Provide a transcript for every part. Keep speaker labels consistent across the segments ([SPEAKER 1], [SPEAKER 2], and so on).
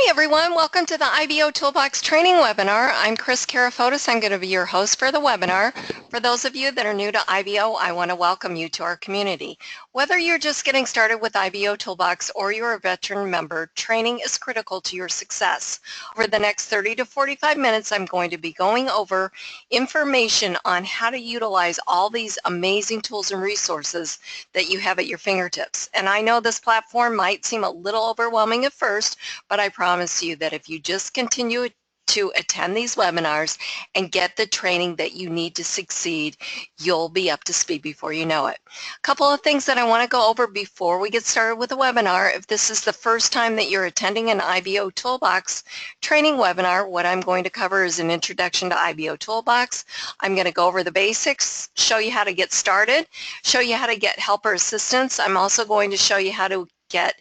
[SPEAKER 1] everyone, welcome to the IBO Toolbox training webinar. I'm Chris Karafotis. I'm going to be your host for the webinar. For those of you that are new to IBO, I want to welcome you to our community. Whether you're just getting started with IBO Toolbox or you're a veteran member, training is critical to your success. Over the next 30 to 45 minutes, I'm going to be going over information on how to utilize all these amazing tools and resources that you have at your fingertips. And I know this platform might seem a little overwhelming at first, but I promise you that if you just continue to attend these webinars and get the training that you need to succeed, you'll be up to speed before you know it. A couple of things that I want to go over before we get started with the webinar. If this is the first time that you're attending an IBO Toolbox training webinar, what I'm going to cover is an introduction to IBO Toolbox. I'm going to go over the basics, show you how to get started, show you how to get help or assistance. I'm also going to show you how to get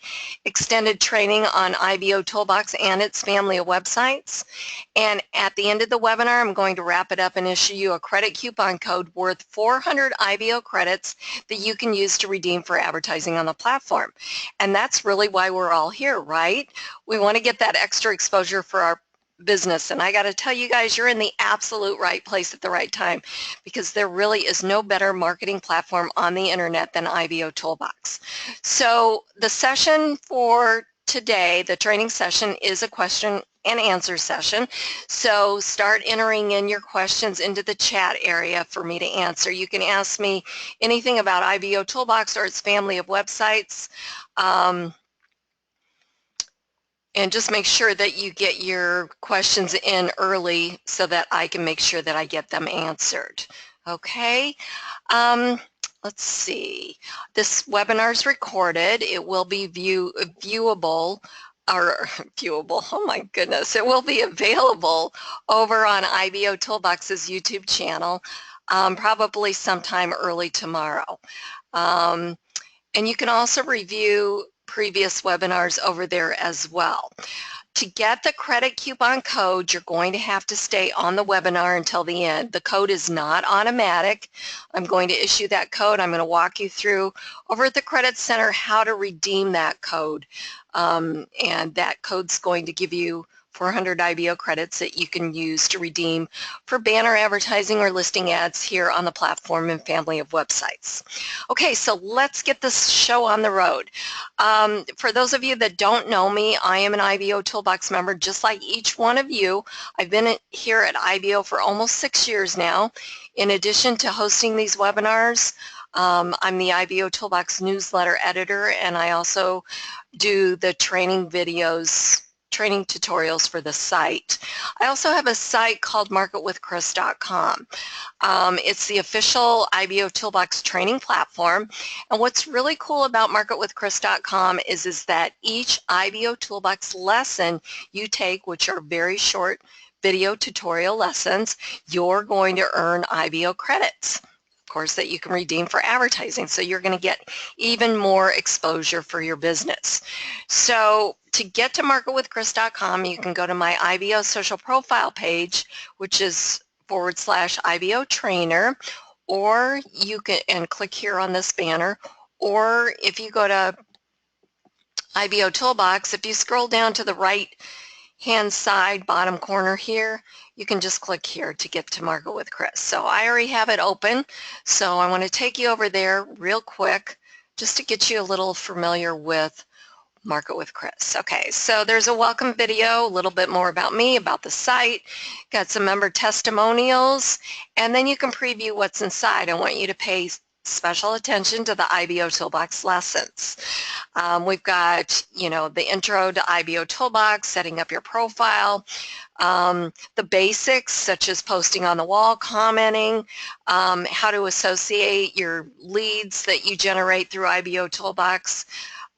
[SPEAKER 1] extended training on IBO Toolbox and its family of websites. And at the end of the webinar, I'm going to wrap it up and issue you a credit coupon code worth 400 IBO credits that you can use to redeem for advertising on the platform. And that's really why we're all here, right? We want to get that extra exposure for our business, and I got to tell you guys, you're in the absolute right place at the right time, because there really is no better marketing platform on the internet than IBO Toolbox. So the session for today, the training session, is a question and answer session. So start entering in your questions into the chat area for me to answer. You can ask me anything about IBO Toolbox or its family of websites. And just make sure that you get your questions in early so that I can make sure that I get them answered. Okay, let's see. This webinar is recorded. It will be viewable, oh my goodness, it will be available over on IBO Toolbox's YouTube channel probably sometime early tomorrow. And you can also review previous webinars over there as well. To get the credit coupon code, you're going to have to stay on the webinar until the end. The code is not automatic. I'm going to issue that code. I'm going to walk you through over at the Credit Center how to redeem that code. And that code's going to give you 400 IBO credits that you can use to redeem for banner advertising or listing ads here on the platform and family of websites. Okay, so let's get this show on the road. For those of you that don't know me, I am an IBO Toolbox member just like each one of you. I've been here at IBO for almost 6 years now. In addition to hosting these webinars, I'm the IBO Toolbox newsletter editor, and I also do the training videos, training tutorials for the site. I also have a site called marketwithchris.com. It's the official IBO Toolbox training platform, and what's really cool about marketwithchris.com is that each IBO Toolbox lesson you take, which are very short video tutorial lessons, you're going to earn IBO credits, of course, that you can redeem for advertising. So you're going to get even more exposure for your business. So to get to marketwithchris.com, you can go to my IBO social profile page, which is /IBO trainer, or you can click here on this banner, or if you go to IBO Toolbox, if you scroll down to the right hand side bottom corner here, you can just click here to get to Market with Chris. So I already have it open, so I want to take you over there real quick just to get you a little familiar with Market with Chris. Okay, so there's a welcome video, a little bit more about me, about the site, got some member testimonials, and then you can preview what's inside. I want you to pay special attention to the IBO Toolbox lessons. We've got, the intro to IBO Toolbox, setting up your profile, the basics such as posting on the wall, commenting, how to associate your leads that you generate through IBO Toolbox,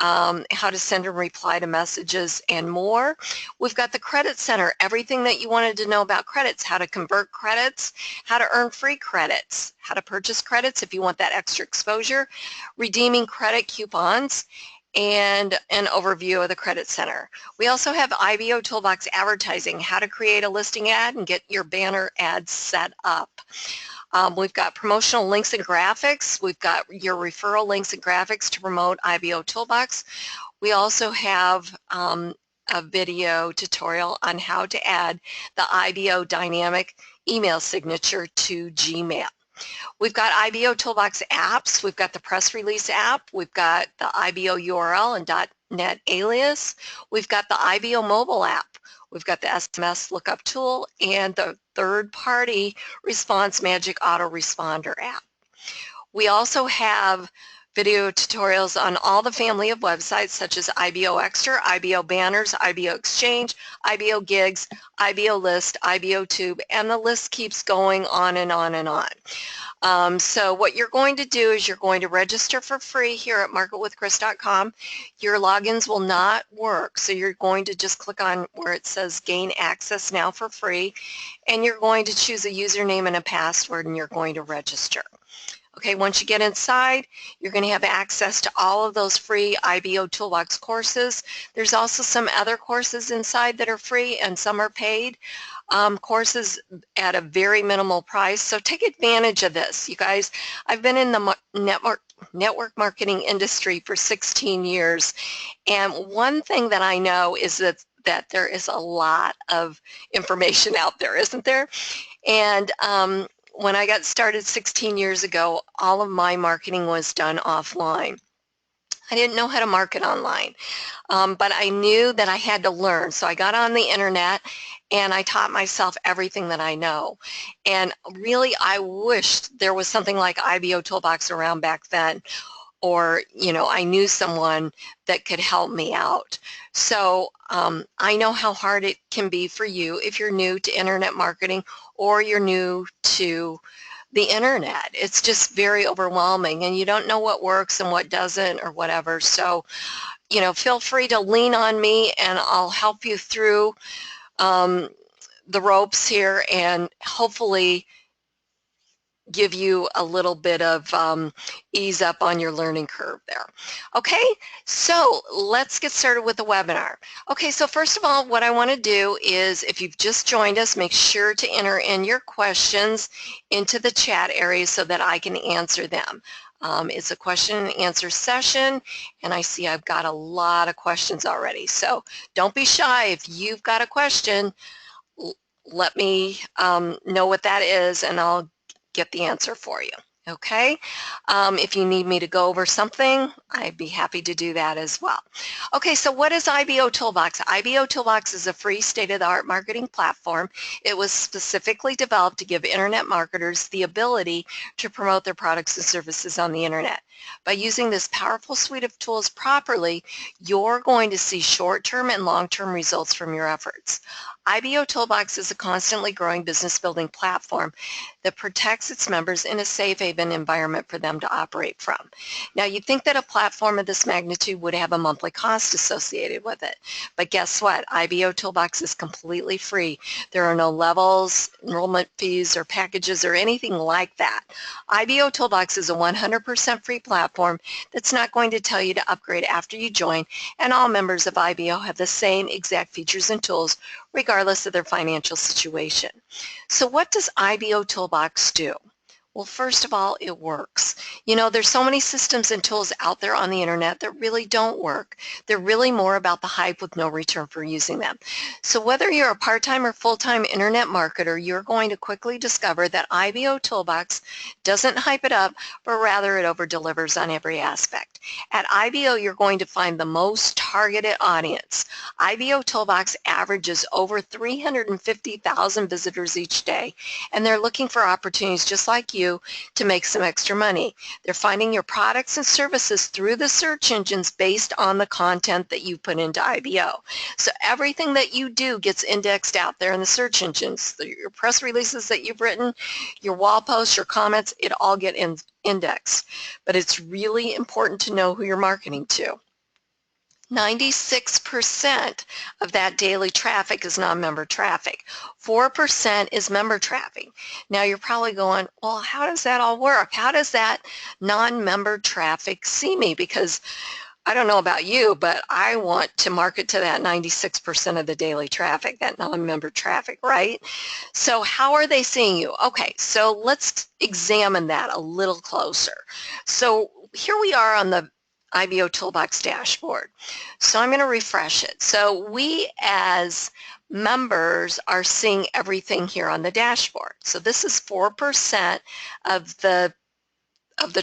[SPEAKER 1] how to send and reply to messages, and more. We've got the Credit Center, everything that you wanted to know about credits, how to convert credits, how to earn free credits, how to purchase credits if you want that extra exposure, redeeming credit coupons, and an overview of the Credit Center. We also have IBO Toolbox advertising, how to create a listing ad and get your banner ads set up. We've got promotional links and graphics. We've got your referral links and graphics to promote IBO Toolbox. We also have a video tutorial on how to add the IBO dynamic email signature to Gmail. We've got IBOtoolbox apps, we've got the press release app, we've got the IBO URL and .NET alias, we've got the IBO mobile app, we've got the SMS lookup tool, and the third-party Response Magic Autoresponder app. We also have video tutorials on all the family of websites such as IBO Extra, IBO Banners, IBO Exchange, IBO Gigs, IBO List, IBOTube, and the list keeps going on and on and on. So what you're going to do is you're going to register for free here at marketwithchris.com. Your logins will not work, so you're going to just click on where it says Gain Access Now for free, and you're going to choose a username and a password, and you're going to register. Okay, once you get inside, you're going to have access to all of those free IBOtoolbox courses. There's also some other courses inside that are free and some are paid courses at a very minimal price. So take advantage of this. You guys, I've been in the network marketing industry for 16 years. And one thing that I know is that there is a lot of information out there, isn't there? And when I got started 16 years ago, all of my marketing was done offline. I didn't know how to market online, but I knew that I had to learn. So I got on the internet and I taught myself everything that I know. And really, I wished there was something like IBOtoolbox around back then, or, you know, I knew someone that could help me out. So I know how hard it can be for you if you're new to internet marketing or you're new to the internet. It's just very overwhelming and you don't know what works and what doesn't or whatever. So, you know, feel free to lean on me and I'll help you through the ropes here and hopefully give you a little bit of ease up on your learning curve there. Okay, so let's get started with the webinar. Okay, so first of all, what I want to do is, if you've just joined us, make sure to enter in your questions into the chat area so that I can answer them. It's a question and answer session, and I see I've got a lot of questions already. So don't be shy. If you've got a question, let me know what that is, and I'll get the answer for you. Okay, if you need me to go over something, I'd be happy to do that as well. Okay, so what is IBOtoolbox? IBOtoolbox is a free state-of-the-art marketing platform. It was specifically developed to give internet marketers the ability to promote their products and services on the internet. By using this powerful suite of tools properly, you're going to see short-term and long-term results from your efforts. IBOtoolbox is a constantly growing business building platform that protects its members in a safe haven environment for them to operate from. Now, you'd think that a platform of this magnitude would have a monthly cost associated with it, but guess what? IBOtoolbox is completely free. There are no levels, enrollment fees, or packages, or anything like that. IBOtoolbox is a 100% free platform that's not going to tell you to upgrade after you join, and all members of IBO have the same exact features and tools regardless of their financial situation. So what does IBOtoolbox do? Well, first of all, it works. You know, there's so many systems and tools out there on the internet that really don't work. They're really more about the hype with no return for using them. So whether you're a part-time or full-time internet marketer, you're going to quickly discover that IBOtoolbox doesn't hype it up, but rather it over-delivers on every aspect. At IBO, you're going to find the most targeted audience. IBOtoolbox averages over 350,000 visitors each day, and they're looking for opportunities just like you to make some extra money. They're finding your products and services through the search engines based on the content that you put into IBO. So everything that you do gets indexed out there in the search engines. Your press releases that you've written, your wall posts, your comments, it all get indexed. But it's really important to know who you're marketing to. 96% of that daily traffic is non-member traffic. 4% is member traffic. Now you're probably going, well, how does that all work? How does that non-member traffic see me? Because I don't know about you, but I want to market to that 96% of the daily traffic, that non-member traffic, right? So how are they seeing you? Okay, so let's examine that a little closer. So here we are on the IBOtoolbox dashboard. So I'm going to refresh it. So we as members are seeing everything here on the dashboard. So this is 4% of the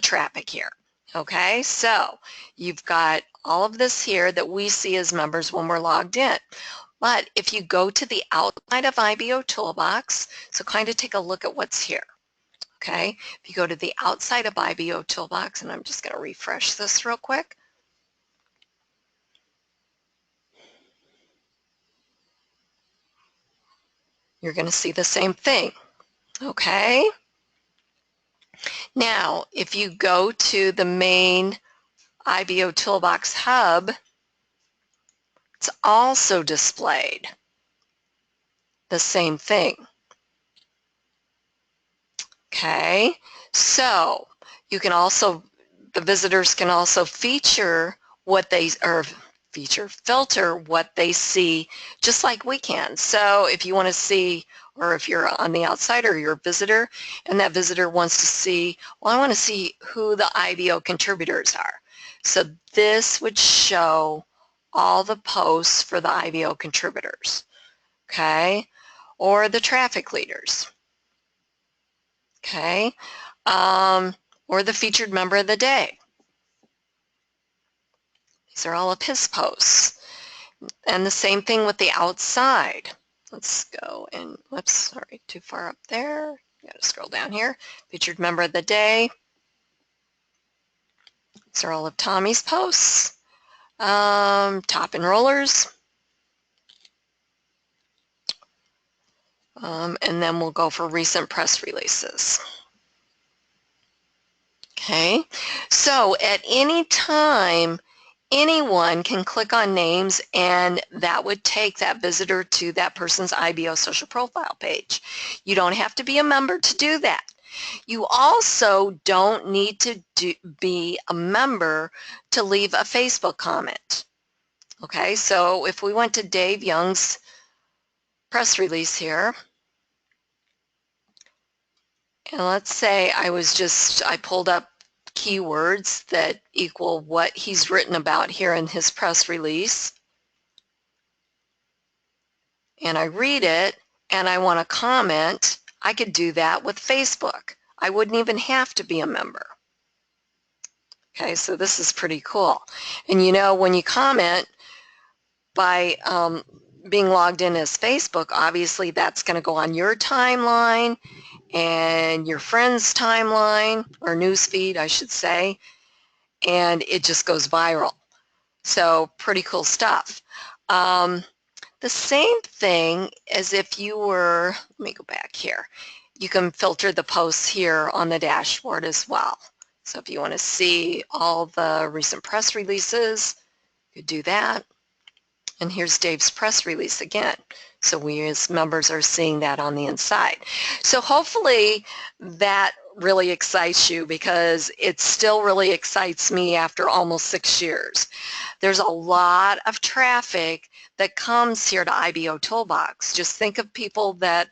[SPEAKER 1] traffic here. Okay, so you've got all of this here that we see as members when we're logged in. But if you go to the outside of IBOtoolbox, so kind of take a look at what's here. Okay, if you go to the outside of IBOtoolbox, and I'm just going to refresh this real quick. You're going to see the same thing. Okay, now if you go to the main IBOtoolbox hub, it's also displayed the same thing. Okay, so you can also, the visitors can also filter what they see, just like we can. So if you want to see, or if you're on the outside or you're a visitor and that visitor wants to see, well, I want to see who the IBO contributors are. So this would show all the posts for the IBO contributors, okay, or the traffic leaders. Okay, or the featured member of the day. These are all of his posts. And the same thing with the outside. Let's go and, whoops, sorry, too far up there. Got to scroll down here. Featured member of the day. These are all of Tommy's posts. Top enrollers. And then we'll go for recent press releases. Okay, so at any time, anyone can click on names and that would take that visitor to that person's IBO social profile page. You don't have to be a member to do that. You also don't need to be a member to leave a Facebook comment. Okay, so if we went to Dave Young's press release here, and let's say I pulled up keywords that equal what he's written about here in his press release, and I read it and I want to comment, I could do that with Facebook. I wouldn't even have to be a member. Okay, so this is pretty cool. And you know, when you comment by being logged in as Facebook, obviously that's going to go on your timeline and your friend's timeline, or newsfeed, I should say, and it just goes viral. So pretty cool stuff. The same thing as if you were, let me go back here. You can filter the posts here on the dashboard as well. So if you want to see all the recent press releases, you could do that. And here's Dave's press release again. So we as members are seeing that on the inside. So hopefully that really excites you, because it still really excites me after almost 6 years. There's a lot of traffic that comes here to IBOtoolbox. Just think of people that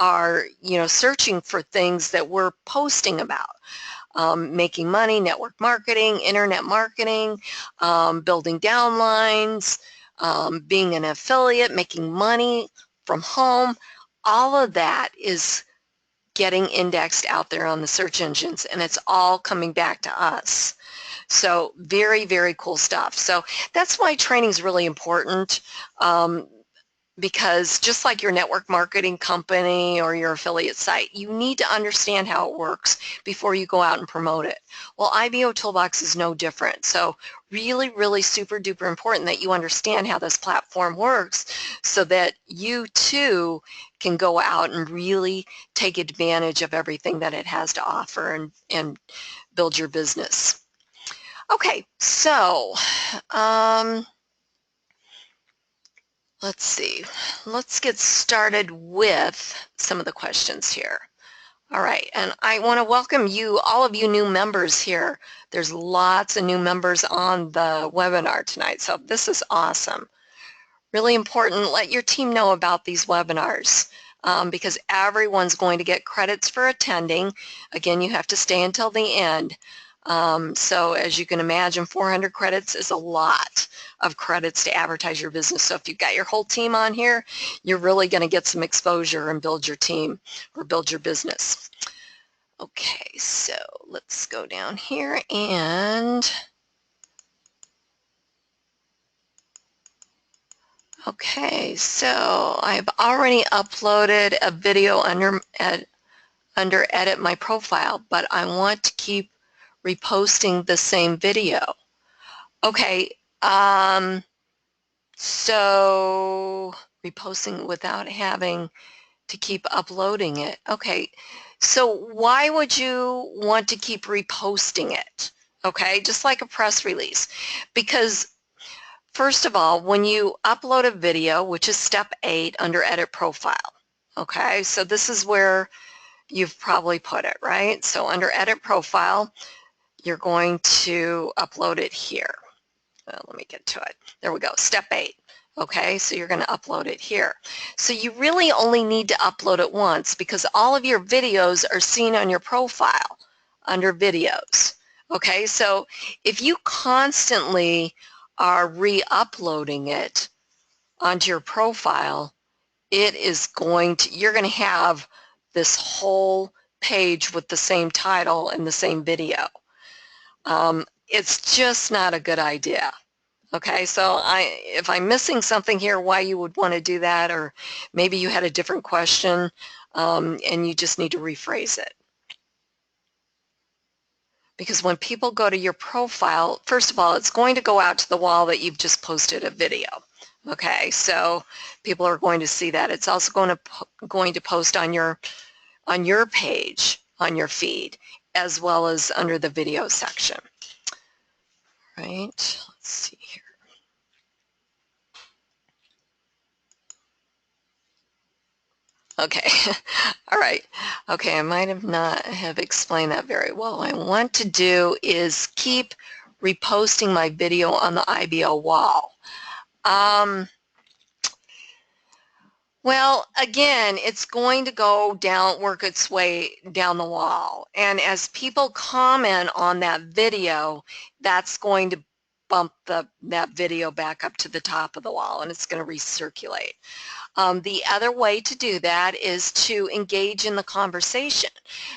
[SPEAKER 1] are, you know, searching for things that we're posting about. Making money, network marketing, internet marketing, building downlines, being an affiliate, making money from home. All of that is getting indexed out there on the search engines, and it's all coming back to us. So very, very cool stuff. So that's why training is really important, because just like your network marketing company or your affiliate site, you need to understand how it works before you go out and promote it. Well, IBOtoolbox is no different. So really, really super duper important that you understand how this platform works, so that you too can go out and really take advantage of everything that it has to offer and build your business. Okay, so let's see. Let's get started with some of the questions here. All right, and I want to welcome you, all of you new members here. There's lots of new members on the webinar tonight, so this is awesome. Really important, let your team know about these webinars, because everyone's going to get credits for attending. Again, you have to stay until the end. So as you can imagine, 400 credits is a lot of credits to advertise your business. So if you've got your whole team on here, you're really going to get some exposure and build your team or build your business. Okay, so let's go down here and okay, so I've already uploaded a video under edit my profile, but I want to keep reposting the same video. Okay, so reposting without having to keep uploading it. Okay, so why would you want to keep reposting it? Okay, just like a press release. Because first of all, when you upload a video, which is step 8 under edit profile, okay, so this is where you've probably put it, right? So under edit profile, you're going to upload it here. Let me get to it. There we go, step 8. Okay, so you're going to upload it here. So you really only need to upload it once because all of your videos are seen on your profile under videos. Okay, so if you constantly are re-uploading it onto your profile, it is going to, you're going to have this whole page with the same title and the same video. It's just not a good idea. Okay, so if I'm missing something here, why you would want to do that, or maybe you had a different question and you just need to rephrase it. Because when people go to your profile, first of all, it's going to go out to the wall that you've just posted a video. Okay, so people are going to see that. It's also going to post on your page, on your feed, as well as under the video section. Right, let's see here. Okay, all right. Okay, I might have not have explained that very well. What I want to do is keep reposting my video on the IBO wall. Well, again, it's going to go down, work its way down the wall. And as people comment on that video, that's going to bump that video back up to the top of the wall, and it's going to recirculate. The other way to do that is to engage in the conversation.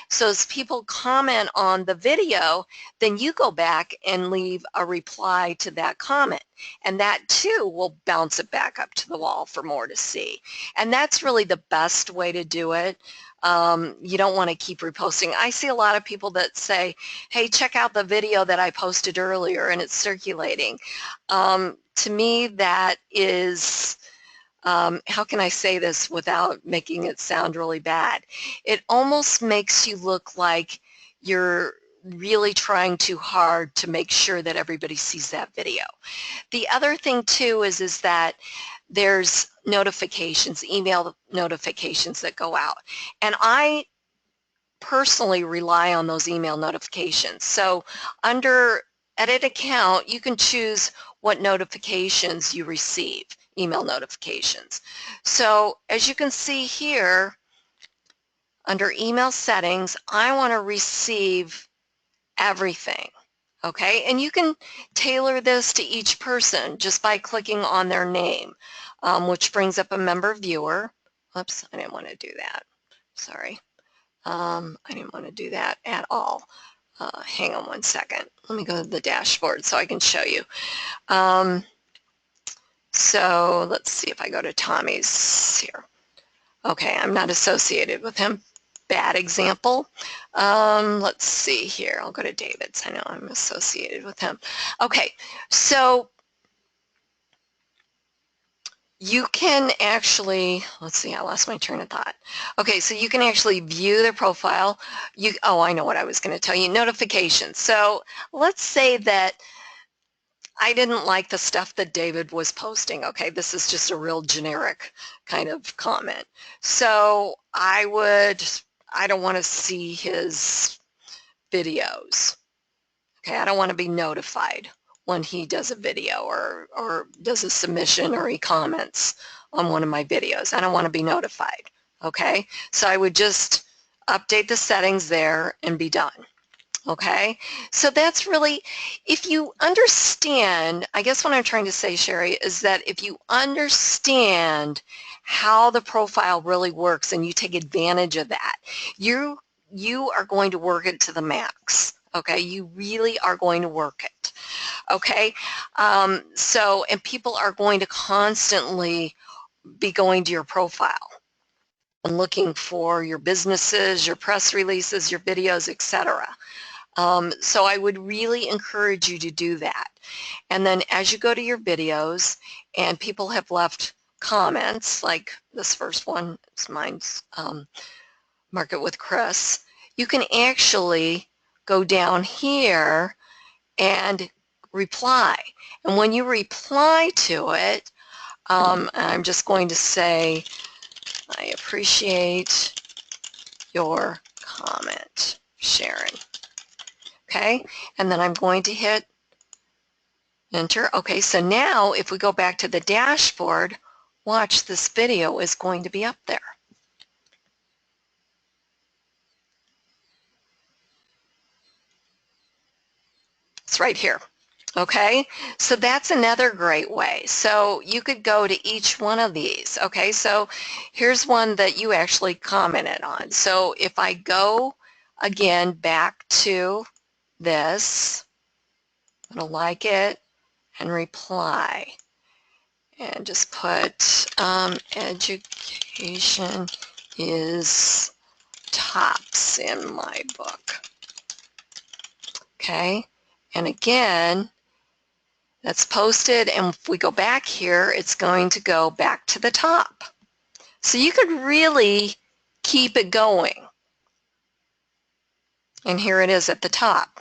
[SPEAKER 1] So as people comment on the video, then you go back and leave a reply to that comment. And that too will bounce it back up to the wall for more to see. And that's really the best way to do it. You don't want to keep reposting. I see a lot of people that say, hey, check out the video that I posted earlier and it's circulating. To me, that is... how can I say this without making it sound really bad? It almost makes you look like you're really trying too hard to make sure that everybody sees that video. The other thing too is that there's notifications, email notifications that go out. And I personally rely on those email notifications. So under Edit Account, you can choose what notifications you receive, email notifications. So as you can see here, under email settings, I want to receive everything. Okay, and you can tailor this to each person just by clicking on their name, which brings up a member viewer. Oops, I didn't want to do that. Sorry. I didn't want to do that at all. Hang on one second. Let me go to the dashboard so I can show you. So let's see if I go to Tommy's here. Okay, I'm not associated with him. Bad example. Let's see here. I'll go to David's. I know I'm associated with him. Okay, so you can actually, let's see, I lost my train of thought. Okay, so you can actually view their profile. Oh, I know what I was going to tell you, notifications. So let's say that I didn't like the stuff that David was posting. Okay, this is just a real generic kind of comment. So I don't want to see his videos. Okay, I don't want to be notified when he does a video or does a submission or he comments on one of my videos. I don't want to be notified. Okay, so I would just update the settings there and be done. Okay, so that's really, if you understand, I guess what I'm trying to say, Sherry, is that if you understand how the profile really works and you take advantage of that, you are going to work it to the max. Okay, you really are going to work it. Okay, and people are going to constantly be going to your profile and looking for your businesses, your press releases, your videos, etc. So I would really encourage you to do that. And then as you go to your videos and people have left comments, like this first one, it's mine's Market with Chris, you can actually go down here and reply. And when you reply to it, I'm just going to say, I appreciate your comment, Sharon. Okay, and then I'm going to hit enter. Okay, so now if we go back to the dashboard, watch, this video is going to be up there. It's right here. Okay, so that's another great way. So you could go to each one of these. Okay, so here's one that you actually commented on. So if I go again back to this, I'm going to like it and reply and just put education is tops in my book. Okay, and again, that's posted, and if we go back here, it's going to go back to the top. So you could really keep it going. And here it is at the top.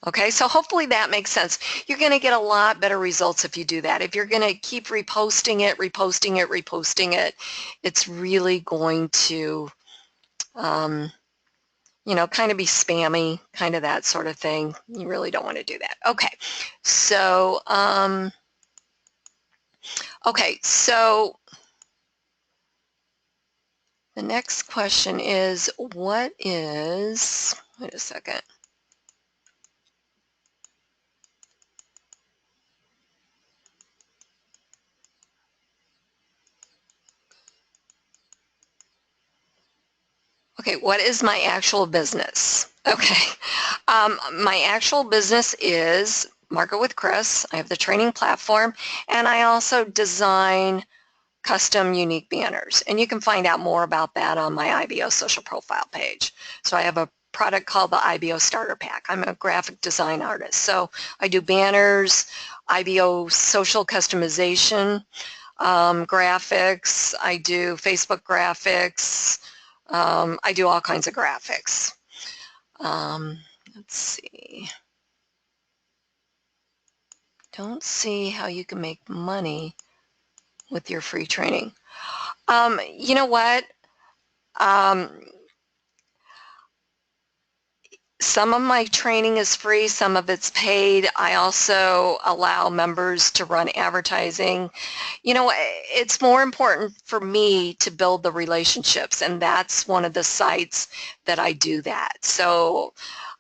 [SPEAKER 1] Okay, so hopefully that makes sense. You're going to get a lot better results if you do that. If you're going to keep reposting it, reposting it, reposting it, it's really going to, you know, kind of be spammy, kind of that sort of thing. You really don't want to do that. Okay, so, so the next question is, wait a second. Okay, what is my actual business? Okay, my actual business is Market with Chris. I have the training platform, and I also design custom unique banners. And you can find out more about that on my IBO social profile page. So I have a product called the IBO Starter Pack. I'm a graphic design artist. So I do banners, IBO social customization, graphics, I do Facebook graphics, I do all kinds of graphics. Let's see. Don't see how you can make money with your free training. You know what? Some of my training is free, some of it's paid. I also allow members to run advertising. You know, it's more important for me to build the relationships, and that's one of the sites that I do that. So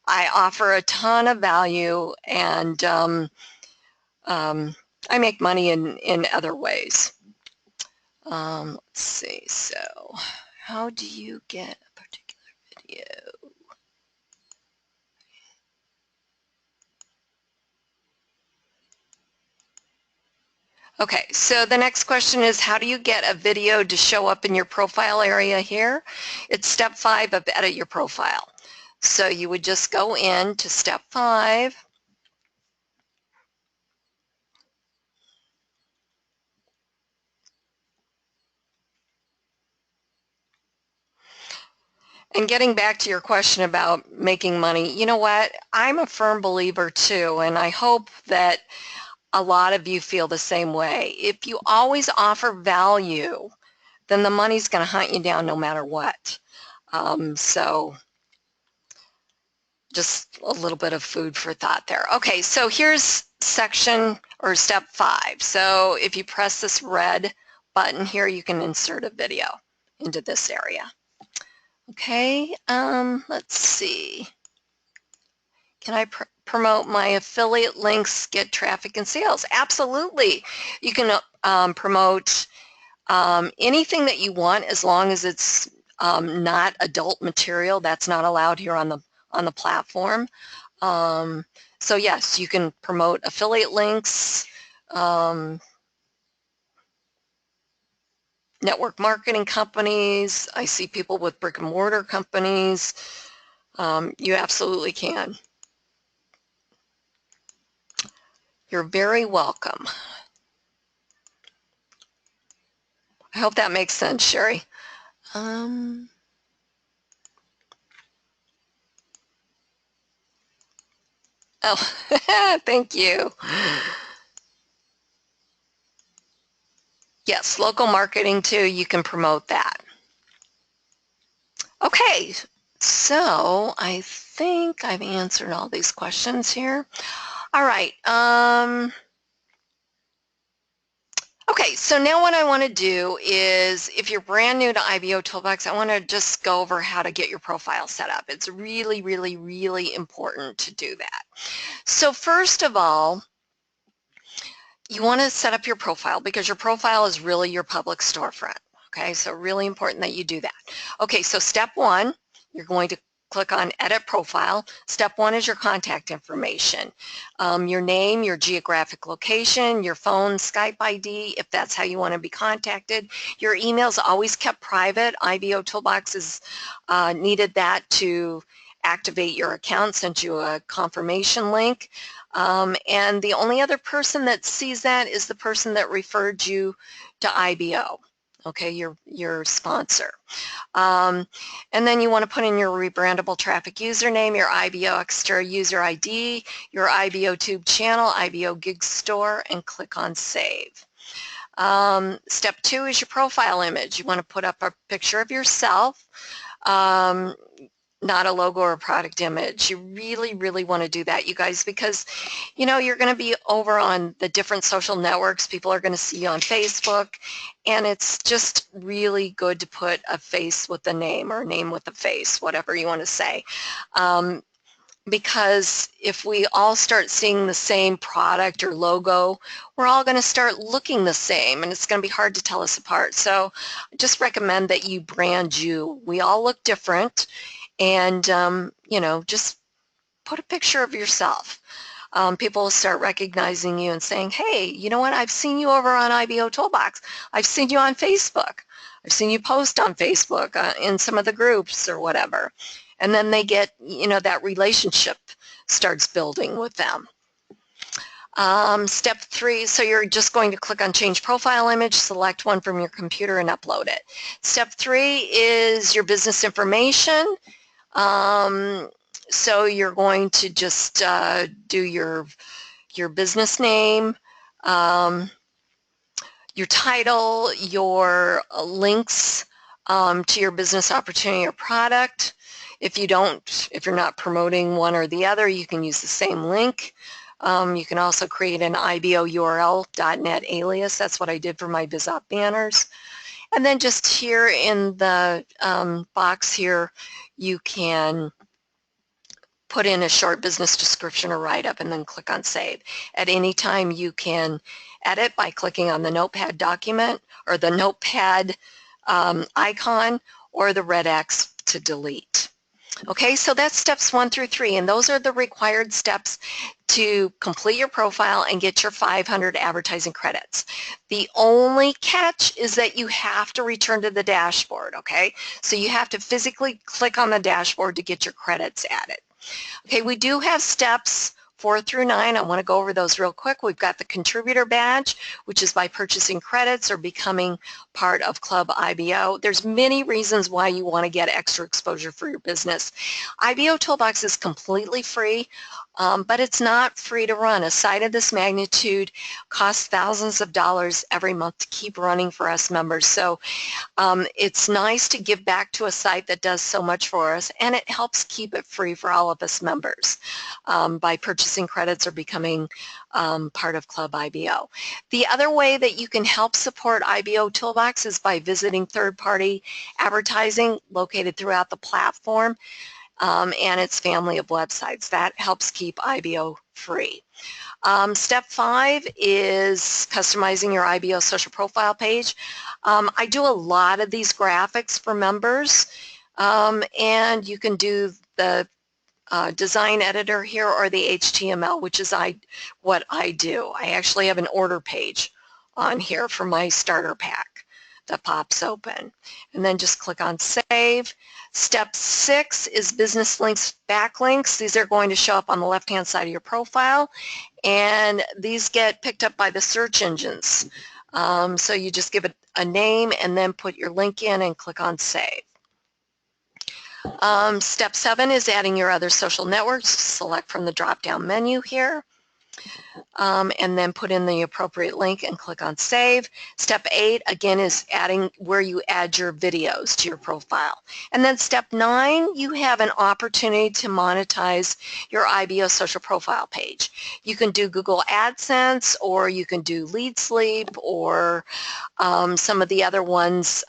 [SPEAKER 1] I offer a ton of value, and I make money in other ways. Let's see, so how do you get a particular video? Okay, so the next question is, how do you get a video to show up in your profile area here? It's step 5 of edit your profile. So you would just go in to step 5. And getting back to your question about making money, you know what? I'm a firm believer too, and I hope that a lot of you feel the same way. If you always offer value, then the money's going to hunt you down no matter what. So just a little bit of food for thought there. Okay, so here's section or step 5. So if you press this red button here, you can insert a video into this area. Okay, let's see. Can I promote my affiliate links, get traffic and sales? Absolutely. You can promote anything that you want as long as it's not adult material. That's not allowed here on the platform. So yes, you can promote affiliate links, network marketing companies. I see people with brick and mortar companies. You absolutely can. You're very welcome. I hope that makes sense, Sherry. Oh, thank you. Yes, local marketing too, you can promote that. Okay, so I think I've answered all these questions here. All right. Okay, so now what I want to do is, if you're brand new to IBOtoolbox, I want to just go over how to get your profile set up. It's really, really, really important to do that. So first of all, you want to set up your profile because your profile is really your public storefront. Okay, so really important that you do that. Okay, so step one, you're going to click on Edit Profile. Step one is your contact information. Your name, your geographic location, your phone, Skype ID, if that's how you want to be contacted. Your email is always kept private. IBOtoolbox is needed that to activate your account, send you a confirmation link. And the only other person that sees that is the person that referred you to IBO, okay, your sponsor. And then you want to put in your rebrandable traffic username, your IBO extra user ID, your IBOtube channel, IBO gig store, and click on Save. Step two is your profile image. You want to put up a picture of yourself. Not a logo or a product image. You really, really want to do that, you guys, because, you know, you're going to be over on the different social networks. People are going to see you on Facebook, and it's just really good to put a face with a name or a name with a face, whatever you want to say. Because if we all start seeing the same product or logo, we're all going to start looking the same, and it's going to be hard to tell us apart. So I just recommend that you brand you. We all look different. And, you know, just put a picture of yourself. People will start recognizing you and saying, hey, you know what, I've seen you over on IBOtoolbox. I've seen you on Facebook. I've seen you post on Facebook in some of the groups or whatever. And then they get, you know, that relationship starts building with them. Step three, so you're just going to click on Change Profile Image, select one from your computer and upload it. Step three is your business information. So you're going to just do your business name, your title, your links to your business opportunity or product. If you're not promoting one or the other, you can use the same link. You can also create an IBOURL.net alias. That's what I did for my BizOp banners. And then just here in the box here, you can put in a short business description or write-up and then click on Save. At any time you can edit by clicking on the Notepad document or the Notepad icon or the red X to delete. Okay, so that's steps 1 through 3, and those are the required steps to complete your profile and get your 500 advertising credits. The only catch is that you have to return to the dashboard, okay? So you have to physically click on the dashboard to get your credits added. Okay, we do have steps 4 through 9. I want to go over those real quick. We've got the contributor badge, which is by purchasing credits or becoming part of Club IBO. There's many reasons why you want to get extra exposure for your business. IBOtoolbox is completely free, but it's not free to run. A site of this magnitude costs thousands of dollars every month to keep running for us members. So it's nice to give back to a site that does so much for us, and it helps keep it free for all of us members by purchasing credits or becoming part of Club IBO. The other way that you can help support IBOtoolbox is by visiting third-party advertising located throughout the platform. and its family of websites. That helps keep IBO free. Step 5 is customizing your IBO social profile page. I do a lot of these graphics for members, and you can do the design editor here or the HTML, which is what I do. I actually have an order page on here for my starter pack that pops open. And then just click on Save. Step 6 is business links, backlinks. These are going to show up on the left-hand side of your profile, and these get picked up by the search engines. So you just give it a name and then put your link in and click on Save. Step 7 is adding your other social networks. Select from the drop-down menu here. And then put in the appropriate link and click on Save. Step 8, again, is adding where you add your videos to your profile. And then Step 9, you have an opportunity to monetize your IBO social profile page. You can do Google AdSense, or you can do Lead Sleep, or some of the other ones,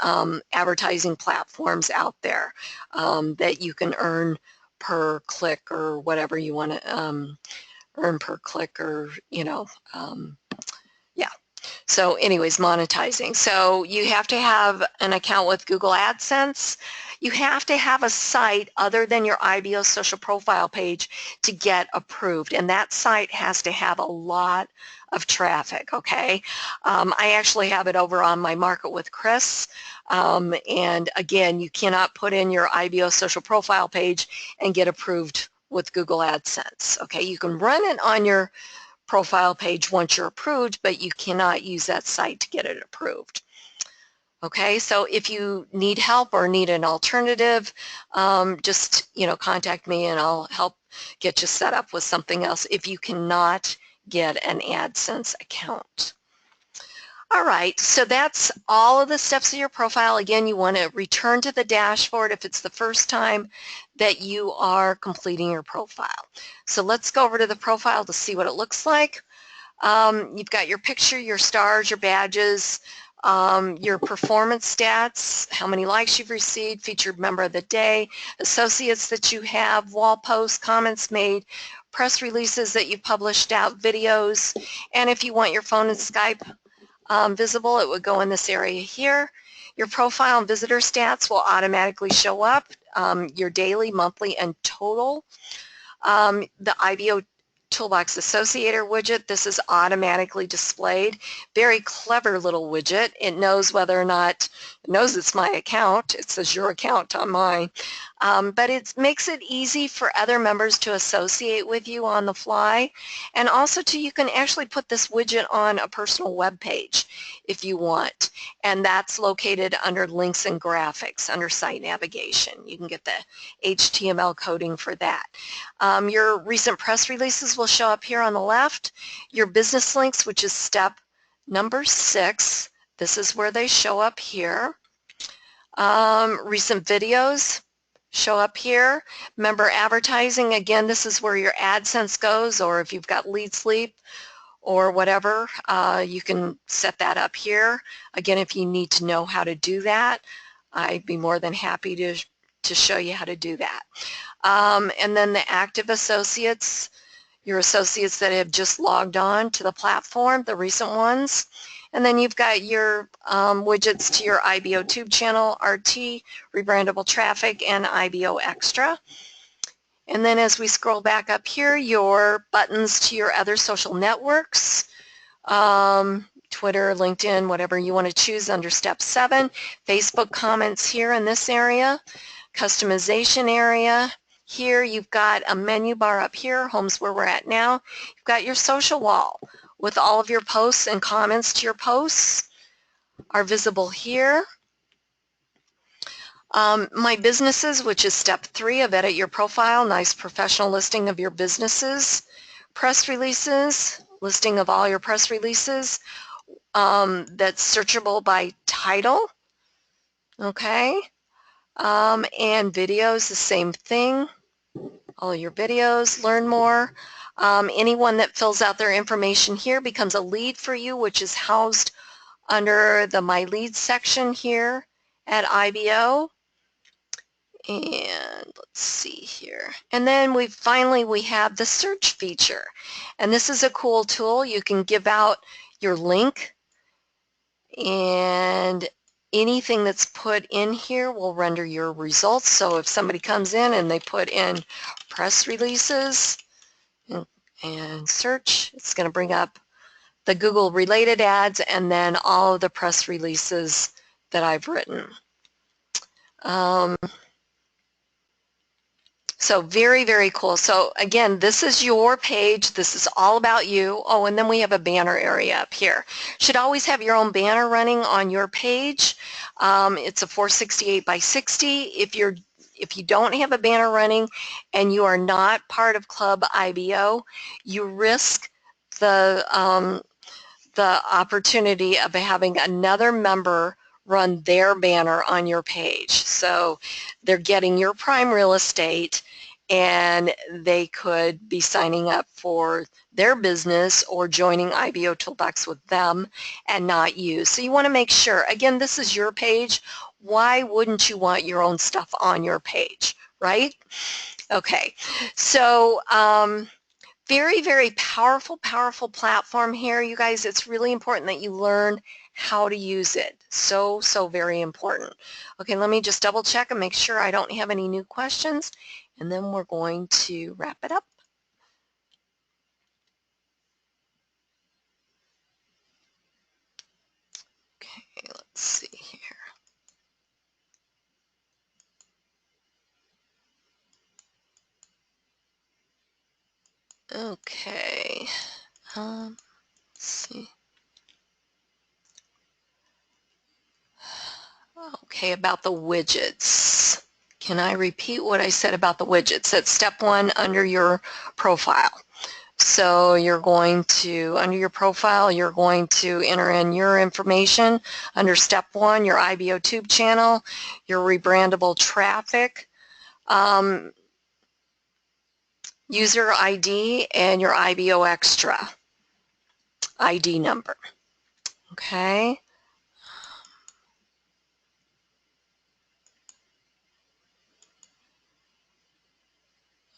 [SPEAKER 1] advertising platforms out there that you can earn per click or whatever you want to earn per click, or yeah. So anyways, monetizing. So you have to have an account with Google AdSense. You have to have a site other than your IBO social profile page to get approved, and that site has to have a lot of traffic, okay? I actually have it over on my Market with Chris, and again, you cannot put in your IBO social profile page and get approved with Google AdSense. Okay, you can run it on your profile page once you're approved, but you cannot use that site to get it approved. Okay, so if you need help or need an alternative, just contact me and I'll help get you set up with something else if you cannot get an AdSense account. All right, so that's all of the steps of your profile. Again, you want to return to the dashboard if it's the first time that you are completing your profile. So let's go over to the profile to see what it looks like. You've got your picture, your stars, your badges, your performance stats, how many likes you've received, featured member of the day, associates that you have, wall posts, comments made, press releases that you've published out, videos, and if you want your phone and Skype visible, it would go in this area here. Your profile and visitor stats will automatically show up, your daily, monthly, and total. The IBOtoolbox Associator widget, this is automatically displayed. Very clever little widget. It knows whether or not, it knows it's my account. It says your account on mine. But it makes it easy for other members to associate with you on the fly. And also you can actually put this widget on a personal web page if you want. And that's located under links and graphics under site navigation. You can get the HTML coding for that. Your recent press releases will show up here on the left. Your business links, which is step number 6, this is where they show up here. Recent videos show up here. Member advertising, again, this is where your AdSense goes, or if you've got Lead Sleep or whatever, you can set that up here. Again, if you need to know how to do that, I'd be more than happy to show you how to do that. And then the active associates, your associates that have just logged on to the platform, the recent ones. And then you've got your widgets to your IBOTube channel, RT, rebrandable traffic, and IBO Extra. And then as we scroll back up here, your buttons to your other social networks, Twitter, LinkedIn, whatever you want to choose under step 7. Facebook comments here in this area, customization area. Here you've got a menu bar up here, home's where we're at now. You've got your social wall with all of your posts and comments to your posts are visible here. My businesses, which is step 3 of edit your profile, nice professional listing of your businesses. Press releases, listing of all your press releases that's searchable by title. Okay. And videos, the same thing. All your videos, learn more. Anyone that fills out their information here becomes a lead for you, which is housed under the My Leads section here at IBO. And let's see here. And then we have the search feature. And this is a cool tool. You can give out your link, and anything that's put in here will render your results. So if somebody comes in and they put in press releases and search, it's going to bring up the Google related ads and then all of the press releases that I've written. So very, very cool. So again, this is your page. This is all about you. Oh, and then we have a banner area up here. Should always have your own banner running on your page. It's a 468 by 60. If you don't have a banner running and you are not part of Club IBO, you risk the opportunity of having another member run their banner on your page. So they're getting your prime real estate and they could be signing up for their business or joining IBOtoolbox with them and not you. So you want to make sure, again, this is your page. Why wouldn't you want your own stuff on your page, right? Okay, so very, very powerful, powerful platform here, you guys. It's really important that you learn how to use it. So, so very important. Okay, let me just double check and make sure I don't have any new questions, and then we're going to wrap it up. Okay, let's see here. Okay, let's see. Okay, about the widgets. Can I repeat what I said about the widgets? It's step 1 under your profile. So you're going to, under your profile, you're going to enter in your information under step 1, your IBOTube channel, your rebrandable traffic, user ID, and your IBO extra ID number. Okay.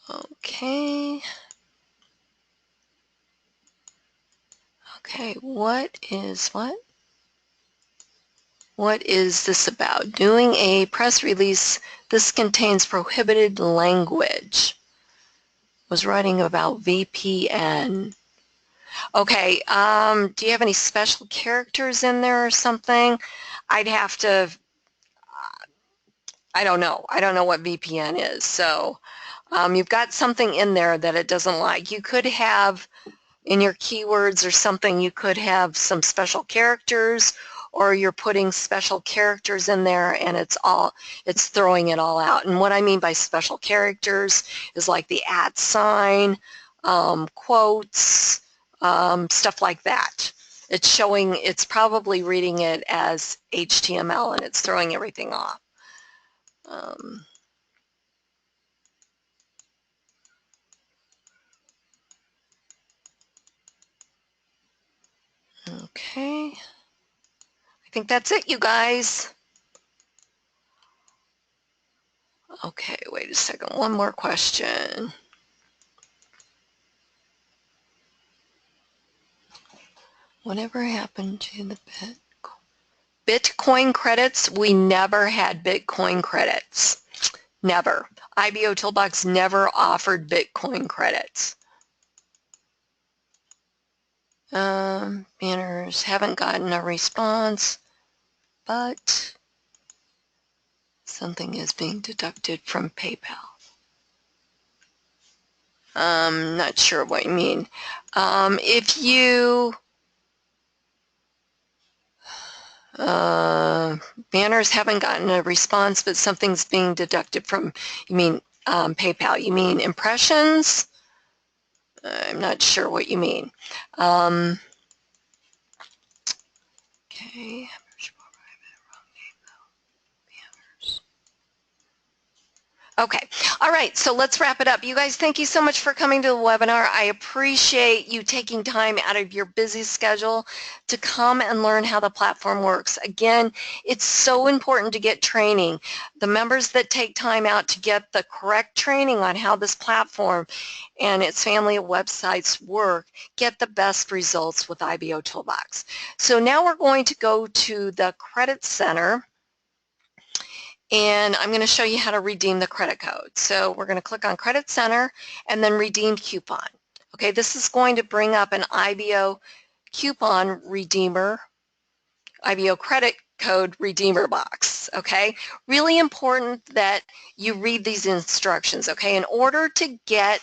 [SPEAKER 1] Okay. Okay, what is this about? Doing a press release, this contains prohibited language. Was writing about VPN. Okay, do you have any special characters in there or something? I'd have to, I don't know. I don't know what VPN is. So you've got something in there that it doesn't like. You could have in your keywords or something, you could have some special characters, or you're putting special characters in there and it's throwing it all out. And what I mean by special characters is like the @ sign, quotes, stuff like that. It's probably reading it as HTML and it's throwing everything off. Okay. I think that's it, you guys. Okay, wait a second. One more question. Whatever happened to the Bitcoin credits? We never had Bitcoin credits. Never. IBOtoolbox never offered Bitcoin credits. Banners haven't gotten a response, but something is being deducted from PayPal. Not sure what you mean. If you banners haven't gotten a response, but something's being deducted from, you mean PayPal. You mean impressions? I'm not sure what you mean. Okay. Okay. All right, so let's wrap it up. You guys, thank you so much for coming to the webinar. I appreciate you taking time out of your busy schedule to come and learn how the platform works. Again, it's so important to get training. The members that take time out to get the correct training on how this platform and its family of websites work get the best results with IBOtoolbox. So now we're going to go to the Credit Center, and I'm going to show you how to redeem the credit code. So we're going to click on Credit Center and then Redeem Coupon. Okay, this is going to bring up an IBO coupon redeemer, IBO credit code redeemer box. Okay, really important that you read these instructions. Okay, in order to get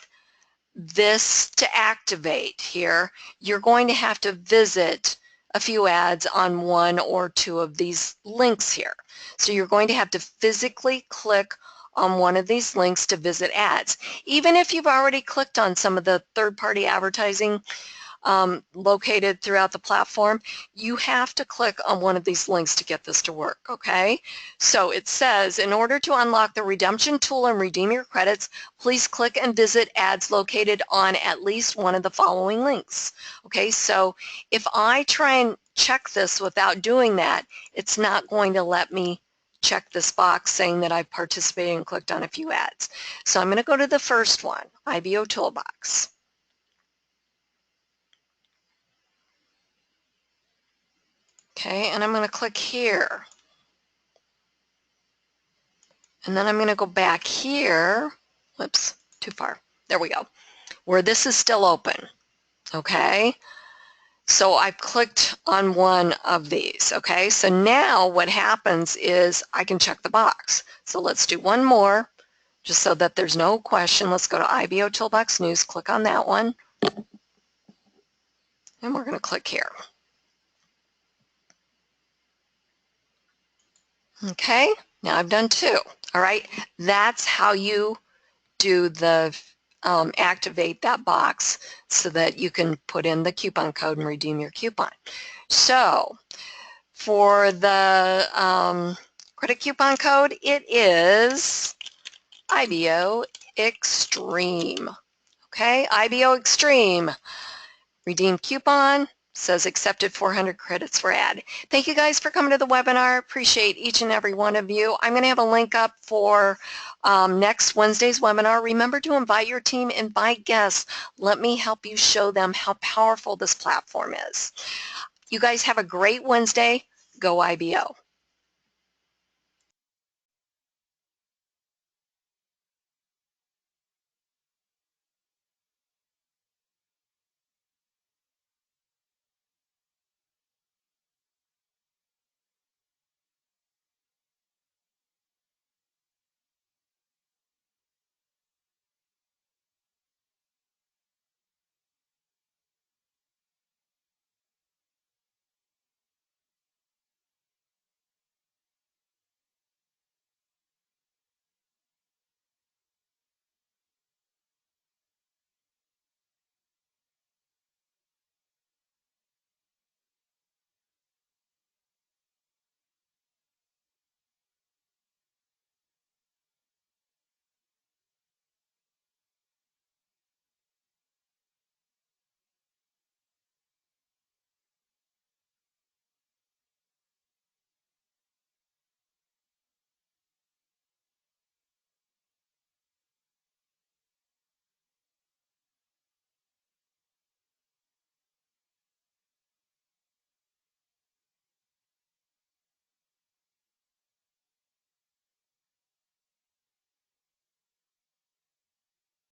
[SPEAKER 1] this to activate here, you're going to have to visit a few ads on one or two of these links here. So you're going to have to physically click on one of these links to visit ads. Even if you've already clicked on some of the third-party advertising located throughout the platform, you have to click on one of these links to get this to work, okay? So it says, in order to unlock the redemption tool and redeem your credits, please click and visit ads located on at least one of the following links. Okay, so if I try and check this without doing that, it's not going to let me check this box saying that I've participated and clicked on a few ads. So I'm going to go to the first one, IBOtoolbox. Okay, and I'm going to click here. And then I'm going to go back here. Whoops, too far. There we go. Where this is still open. Okay, so I've clicked on one of these. Okay, so now what happens is I can check the box. So let's do one more, just so that there's no question. Let's go to IBOtoolbox News, click on that one, and we're going to click here. Okay, now I've done two. All right, that's how you do the activate that box so that you can put in the coupon code and redeem your coupon. So for the credit coupon code, it is IBO Extreme. Okay, IBO Extreme. Redeem coupon. Says accepted 400 credits for ad. Thank you guys for coming to the webinar. Appreciate each and every one of you. I'm going to have a link up for next Wednesday's webinar. Remember to invite your team, invite guests. Let me help you show them how powerful this platform is. You guys have a great Wednesday. Go IBO.